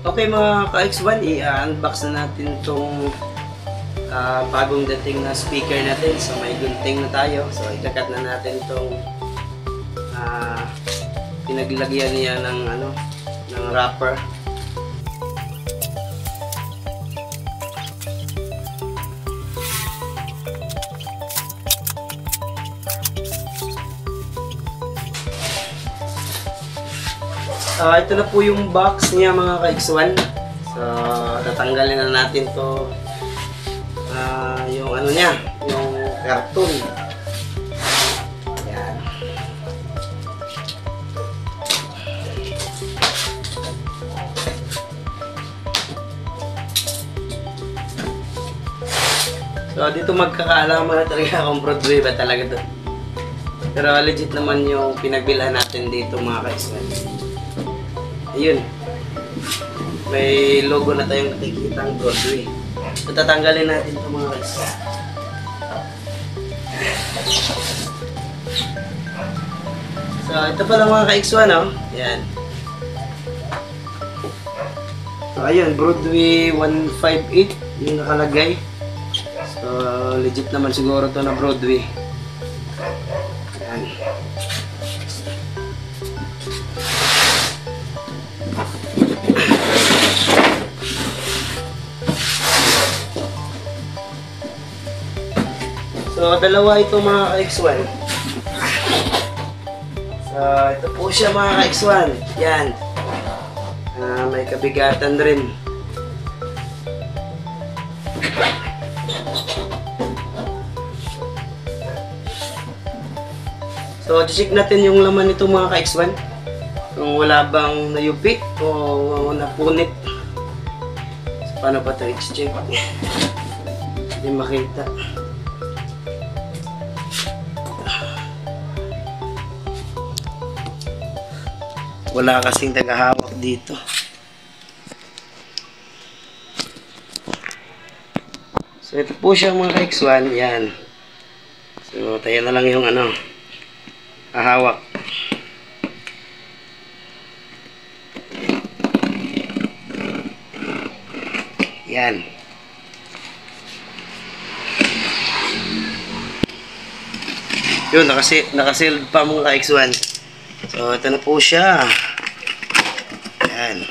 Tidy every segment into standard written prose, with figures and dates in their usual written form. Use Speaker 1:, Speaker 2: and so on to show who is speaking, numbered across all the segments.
Speaker 1: Okay mga ka-X1, i-unbox na natin itong bagong dating na speaker natin. So may gunting na tayo. So ikakat na natin itong pinaglagyan niya ng wrapper. Ito na po yung box niya mga ka-X1. So, tatanggalin na natin to yung niya, yung karton. Ayan. So, dito magkakaalaman na talaga kung Broadway ba talaga to. Pero legit naman yung pinagbilhan natin dito mga ka-X1. Ayun. May logo na tayong nakikitang Broadway. So, tatanggalin natin ito mga guys. So, ito pala mga ka-X1, oh. Yan. So, ayun. Broadway 158 yung nakalagay. So, legit naman siguro to na Broadway. Yan. So, dalawa ito mga ka-X1. So, ito po siya mga ka-X1. Yan. May kabigatan rin. So, check natin yung laman nito mga ka-X1. Kung wala bang nayupi o napunit. So, paano pa ito i-check? Hindi makita. Wala kasing tagahawak dito. So, ito po siya mga ka-X1. Yan. So, tayo na lang yung hahawak. Yan. Yun, nakasealed pa mga ka-X1. So, ito na po siya. Ayan.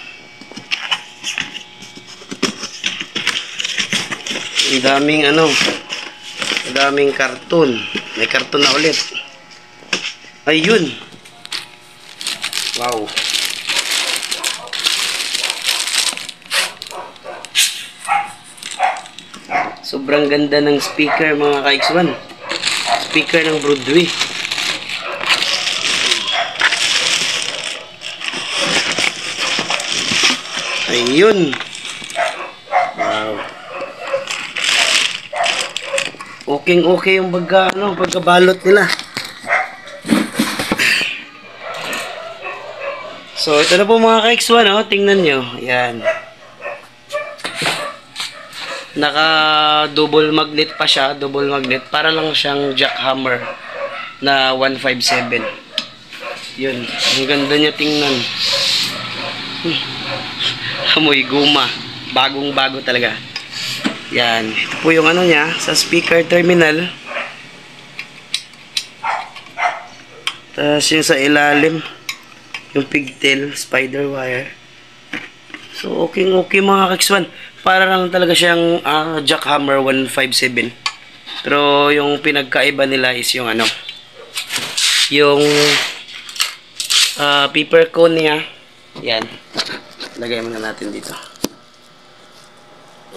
Speaker 1: Ang daming karton. May karton na ulit. Ayun. Wow. Sobrang ganda ng speaker mga ka-X1. Speaker ng Broadway. Ayun. Wow. Okay yung pagkabalot nila. So, ito na po mga ka-X1, oh. Tingnan nyo. Ayan. Naka-double magnet pa siya. Double magnet. Para lang siyang jackhammer na 157. Yun. Ang ganda niya tingnan. Amoy guma. Bagong-bago talaga. Yan. Ito po yung niya sa speaker terminal. Tapos yung sa ilalim, yung pigtail, spider wire. So, okay mga ka-X1. Para lang talaga siyang jackhammer 157. Pero yung pinagkaiba nila is yung yung paper cone niya. Yan. Lagay muna natin dito.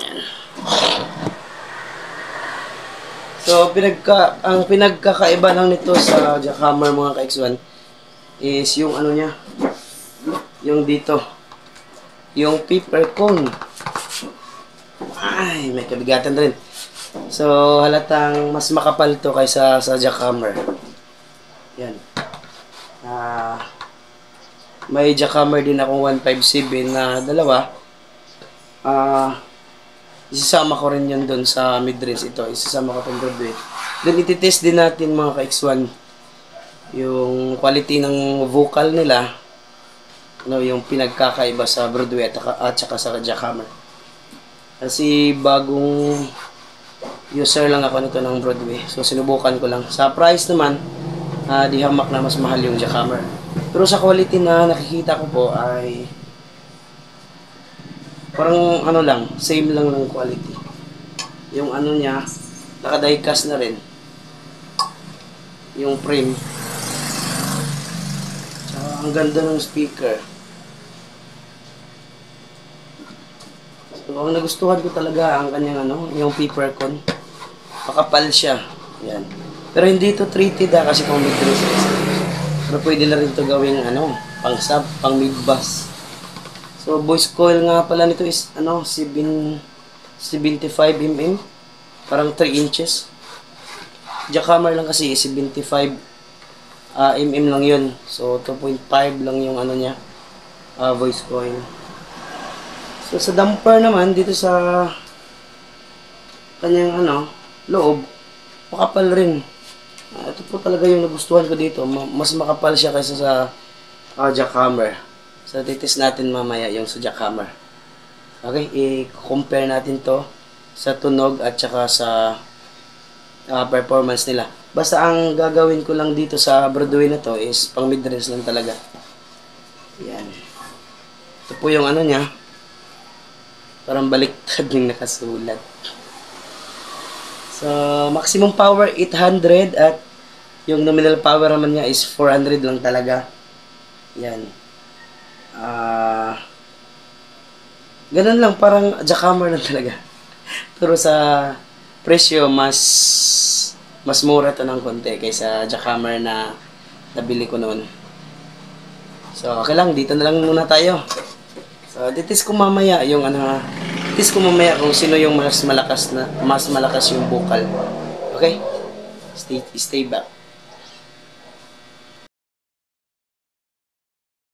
Speaker 1: Yan. So, ang pinagkakaiba lang nito sa jackhammer mga ka-X1 is yung niya. Yung dito. Yung paper cone. Ay, may kabigatan rin. So, halatang mas makapal to kaysa sa jackhammer. Yan. May jackhammer din akong 157 na dalawa. Isasama ko rin yun doon sa mid-range ito. Isasama ko itong Broadway. Then, ititest din natin mga ka-X1 yung quality ng vocal nila ano yung pinagkakaiba sa Broadway at saka sa jackhammer. Kasi bagong user lang ako nito ng Broadway. So sinubukan ko lang. Sa price naman, di hamak na mas mahal yung jackhammer. Pero sa quality na nakikita ko po ay parang ano lang, same lang ng quality. Yung ano niya, naka-diecast na rin. Yung frame. Tsaka ang ganda ng speaker. So ang nagustuhan ko talaga ang kanyang ano, yung Peppercon. Makapal siya. Yan. Pero hindi ito treated kasi pang mid-bass. Pero pwede na rin ito gawing ano, pang sub, pang mid-bass. So voice coil nga pala nito is ano, 75 mm. Parang 3 inches. Jackhammer lang kasi 75 mm lang yun. So 2.5 lang yung ano niya, voice coil. So sa damper naman dito sa kanyang ano, loob, makapal rin. Ito po talaga yung nagustuhan ko dito. Mas makapal siya kaysa sa jackhammer. So titis natin mamaya yung sa jackhammer. Okay, i-compare natin to sa tunog at saka sa performance nila. Basta ang gagawin ko lang dito sa Broadway na to is pang mid-range lang talaga. Yan. Ito po yung ano niya. Parang baliktad yung nakasulat. So, maximum power 800 at yung nominal power naman niya is 400 lang talaga. Yan. Ganun lang, parang jackhammer lang talaga. Pero sa presyo, mas mura to ng konti kaysa jackhammer na nabili ko noon. So, okay lang, dito na lang muna tayo. So, titis ko mamaya yung ano, titis ko mamaya kung sino yung mas malakas yung vocal. Okay? Stay back.